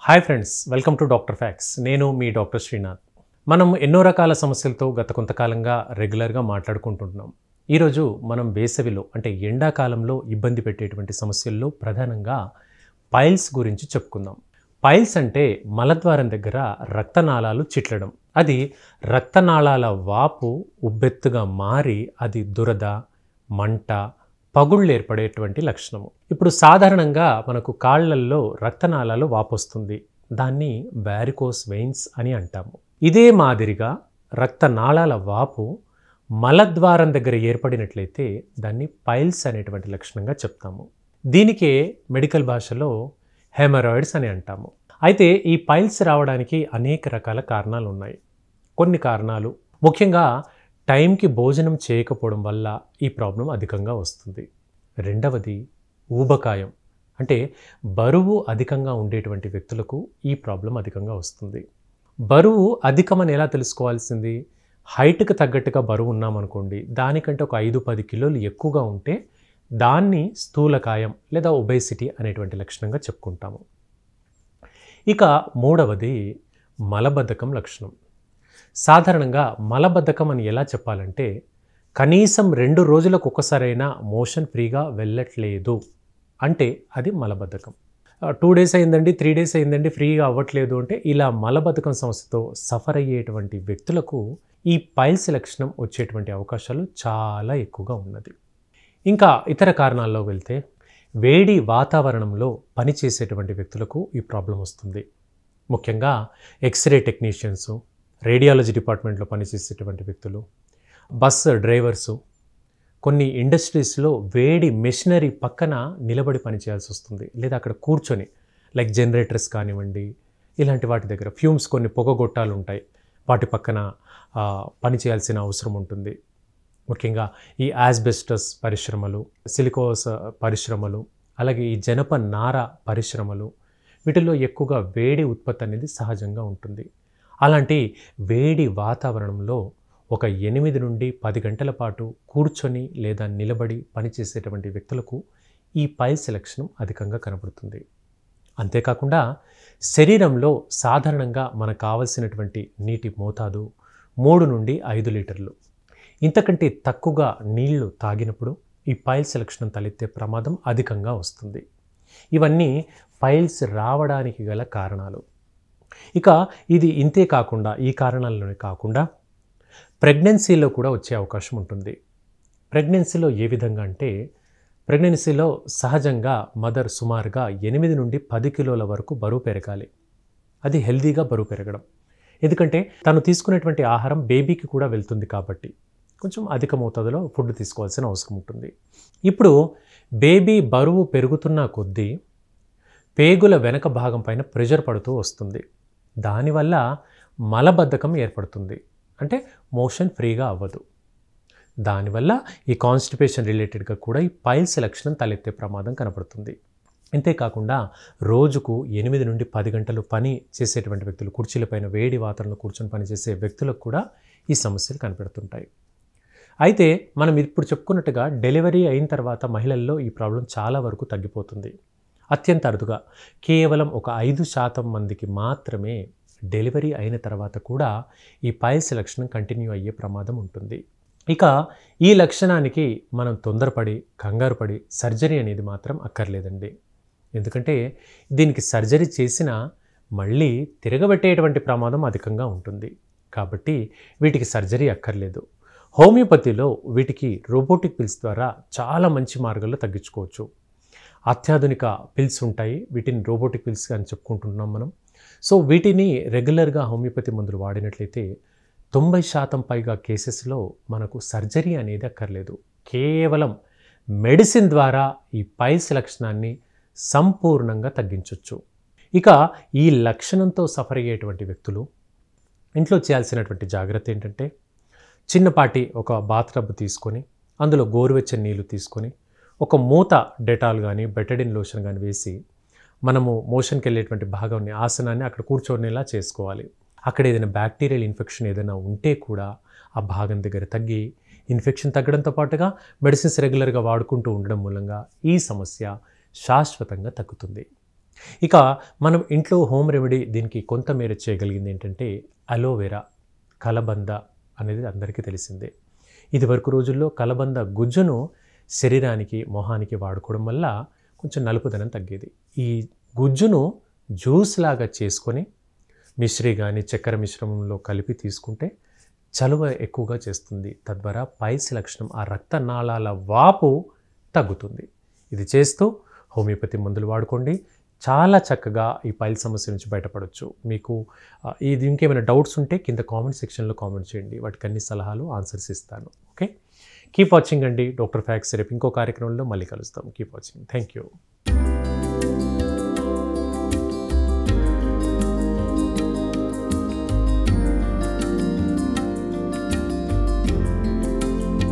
Hi friends, welcome to doctor fax. నేను మీ doctor Srinath. మనం ఎన్నో రకాల సమస్యలతో గత కొంతకాలంగా రెగ్యులర్గా మాట్లాడుకుంటున్నాం. ఈరోజు మనం వేసవిలో అంటే ఎండాకాలంలో ఇబ్బంది పెట్టేటువంటి సమస్యల్లో ప్రధానంగా పైల్స్ గురించి చెప్పుకుందాం. పైల్స్ అంటే మలద్వారం దగ్గర రక్తనాళాలు చిట్లడం. అది రక్తనాళాల వాపు ఉబ్బెత్తుగా మారి అది దురద, మంట, పగుళ్ళు ఏర్పడేటువంటి లక్షణము. ఇప్పుడు సాధారణంగా మనకు కాళ్ళల్లో రక్తనాళాలు వాపొస్తుంది. దాన్ని వారికోస్ వెయిన్స్ అని అంటాము. ఇదే మాదిరిగా రక్తనాళాల వాపు మలద్వారం దగ్గర ఏర్పడినట్లయితే దాన్ని పైల్స్ అనేటువంటి లక్షణంగా చెప్తాము. దీనికే మెడికల్ భాషలో హెమరాయిడ్స్ అని అంటాము. అయితే ఈ పైల్స్ రావడానికి అనేక రకాల కారణాలు ఉన్నాయి. కొన్ని కారణాలు ముఖ్యంగా టైంకి భోజనం చేయకపోవడం వల్ల ఈ ప్రాబ్లం అధికంగా వస్తుంది. రెండవది ఊబకాయం, అంటే బరువు అధికంగా ఉండేటువంటి వ్యక్తులకు ఈ ప్రాబ్లం అధికంగా వస్తుంది. బరువు అధికమని ఎలా తెలుసుకోవాల్సింది? హైట్కి తగ్గట్టుగా బరువు ఉన్నామనుకోండి, దానికంటే ఒక 5-10 కిలోలు ఎక్కువగా ఉంటే దాన్ని స్థూలకాయం లేదా ఒబేసిటీ అనేటువంటి లక్షణంగా చెప్పుకుంటాము. ఇక మూడవది మలబద్ధకం లక్షణం. సాధారణంగా మలబద్ధకం అని ఎలా చెప్పాలంటే కనీసం 2 రోజులకు ఒకసారైనా మోషన్ ఫ్రీగా వెళ్ళట్లేదు అంటే అది మలబద్ధకం. 2 డేస్ అయిందండి, 3 డేస్ అయిందండి, ఫ్రీగా అవ్వట్లేదు అంటే ఇలా మలబద్ధకం సమస్యతో సఫర్ అయ్యేటువంటి వ్యక్తులకు ఈ పైల్స్ లక్షణం వచ్చేటువంటి అవకాశాలు చాలా ఎక్కువగా ఉన్నది. ఇంకా ఇతర కారణాల్లో వెళ్తే వేడి వాతావరణంలో పనిచేసేటువంటి వ్యక్తులకు ఈ ప్రాబ్లం వస్తుంది. ముఖ్యంగా ఎక్స్రే టెక్నీషియన్స్, రేడియాలజీ డిపార్ట్మెంట్లో పనిచేసేటువంటి వ్యక్తులు, బస్ డ్రైవర్సు, కొన్ని ఇండస్ట్రీస్లో వేడి మెషినరీ పక్కన నిలబడి పనిచేయాల్సి వస్తుంది, లేదా అక్కడ కూర్చొని లైక్ జనరేటర్స్ కానివ్వండి, ఇలాంటి వాటి దగ్గర ఫ్యూమ్స్ కొన్ని పొగగొట్టాలు ఉంటాయి, వాటి పక్కన పనిచేయాల్సిన అవసరం ఉంటుంది. ముఖ్యంగా ఈ యాస్బెస్టస్ పరిశ్రమలు, సిలికోస్ పరిశ్రమలు, అలాగే ఈ జనప నార పరిశ్రమలు, వీటిల్లో ఎక్కువగా వేడి ఉత్పత్తి అనేది సహజంగా ఉంటుంది. అలాంటి వేడి వాతావరణంలో ఒక 8 నుండి 10 గంటల పాటు కూర్చొని లేదా నిలబడి పనిచేసేటువంటి వ్యక్తులకు ఈ పైల్స్ లక్షణం అధికంగా కనబడుతుంది. అంతేకాకుండా శరీరంలో సాధారణంగా మనకు కావలసినటువంటి నీటి మోతాదు 3 నుండి 5 లీటర్లు. ఇంతకంటే తక్కువగా నీళ్లు తాగినప్పుడు ఈ పైల్స్ లక్షణం తలెత్తే ప్రమాదం అధికంగా వస్తుంది. ఇవన్నీ పైల్స్ రావడానికి గల కారణాలు. ఇక ఇది ఇంతే కాకుండా, ఈ కారణాలలోనే కాకుండా ప్రెగ్నెన్సీలో కూడా వచ్చే అవకాశం ఉంటుంది. ప్రెగ్నెన్సీలో ఏ విధంగా అంటే, ప్రెగ్నెన్సీలో సహజంగా మదర్ సుమారుగా 8 నుండి 10 కిలోల వరకు బరువు పెరగాలి. అది హెల్దీగా బరువు పెరగడం. ఎందుకంటే తను తీసుకునేటువంటి ఆహారం బేబీకి కూడా వెళ్తుంది కాబట్టి కొంచెం అధిక మోతాదులో ఫుడ్ తీసుకోవాల్సిన అవసరం ఉంటుంది. ఇప్పుడు బేబీ బరువు పెరుగుతున్న కొద్దీ పేగుల వెనక భాగం పైన ప్రెషర్ పడుతూ వస్తుంది. దానివల్ల మలబద్ధకం ఏర్పడుతుంది, అంటే మోషన్ ఫ్రీగా అవ్వదు. దానివల్ల ఈ కాన్స్టిపేషన్ రిలేటెడ్గా కూడా ఈ పైల్స్ లక్షణం తలెత్తే ప్రమాదం కనపడుతుంది. ఇంతేకాకుండా రోజుకు 8 నుండి 10 గంటలు పని చేసేటువంటి వ్యక్తులు, కుర్చీలపైన వేడి వాతావరణంలో కూర్చొని పనిచేసే వ్యక్తులకు కూడా ఈ సమస్యలు కనపడుతుంటాయి. అయితే మనం ఇప్పుడు చెప్పుకున్నట్టుగా డెలివరీ అయిన తర్వాత మహిళల్లో ఈ ప్రాబ్లం చాలా వరకు తగ్గిపోతుంది. అత్యంత అరుదుగా కేవలం ఒక 5% మందికి మాత్రమే డెలివరీ అయిన తర్వాత కూడా ఈ పైల్స్ లక్షణం కంటిన్యూ అయ్యే ప్రమాదం ఉంటుంది. ఇక ఈ లక్షణానికి మనం తొందరపడి కంగారు పడి సర్జరీ అనేది మాత్రం అక్కర్లేదండి. ఎందుకంటే దీనికి సర్జరీ చేసినా మళ్ళీ తిరగబెట్టేటువంటి ప్రమాదం అధికంగా ఉంటుంది. కాబట్టి వీటికి సర్జరీ అక్కర్లేదు. హోమియోపతిలో వీటికి రోబోటిక్ పిల్స్ ద్వారా చాలా మంచి మార్గాల్లో తగ్గించుకోవచ్చు. అత్యాధునిక పిల్స్ ఉంటాయి, వీటిని రోబోటిక్ పిల్స్ అని చెప్పుకుంటున్నాం మనం. సో వీటిని రెగ్యులర్గా హోమియోపతి మందులు వాడినట్లయితే 90% పైగా కేసెస్లో మనకు సర్జరీ అనేది అక్కర్లేదు. కేవలం మెడిసిన్ ద్వారా ఈ పైల్స్ లక్షణాన్ని సంపూర్ణంగా తగ్గించవచ్చు. ఇక ఈ లక్షణంతో సఫర్ అయ్యేటువంటి వ్యక్తులు ఇంట్లో చేయాల్సినటువంటి జాగ్రత్త ఏంటంటే, చిన్నపాటి ఒక బాత్టబ్ తీసుకొని అందులో గోరువెచ్చని నీళ్లు తీసుకొని ఒక మూత డెటాల్ కానీ బెటడిన్ లోషన్ కానీ వేసి మనము మోషన్కి వెళ్ళేటువంటి భాగాన్ని, ఆసనాన్ని అక్కడ కూర్చోనేలా చేసుకోవాలి. అక్కడ ఏదైనా బ్యాక్టీరియల్ ఇన్ఫెక్షన్ ఏదైనా ఉంటే కూడా ఆ భాగం దగ్గర తగ్గి, ఇన్ఫెక్షన్ తగ్గడంతో పాటుగా మెడిసిన్స్ రెగ్యులర్గా వాడుకుంటూ ఉండడం మూలంగా ఈ సమస్య శాశ్వతంగా తగ్గుతుంది. ఇక మనం ఇంట్లో హోమ్ రెమెడీ దీనికి కొంతమేర చేయగలిగింది ఏంటంటే అలోవెరా, కలబంద అనేది అందరికీ తెలిసిందే. ఇదివరకు రోజుల్లో కలబంద గుజ్జును శరీరానికి, మొహానికి వాడుకోవడం వల్ల కొంచెం నలుపుదనం తగ్గేది. ఈ గుజ్జును జ్యూస్ లాగా చేసుకొని మిశ్రీ కానీ చక్కెర మిశ్రమంలో కలిపి తీసుకుంటే చలువ ఎక్కువగా చేస్తుంది. తద్వారా పైల్స్ లక్షణం, ఆ రక్తనాళాల వాపు తగ్గుతుంది. ఇది చేస్తూ హోమియోపతి మందులు వాడుకోండి. చాలా చక్కగా ఈ పైల్ సమస్య నుంచి బయటపడవచ్చు. మీకు ఇది ఇంకేమైనా డౌట్స్ ఉంటే కింద కామెంట్ సెక్షన్లో కామెంట్ చేయండి. వాటికి అన్ని సలహాలు, ఆన్సర్స్ ఇస్తాను. ఓకే, కీప్ వాచింగ్ అండి డాక్టర్ ఫ్యాక్స్. రేపు ఇంకో కార్యక్రమంలో మళ్ళీ కలుస్తాం. Keep watching. Thank you.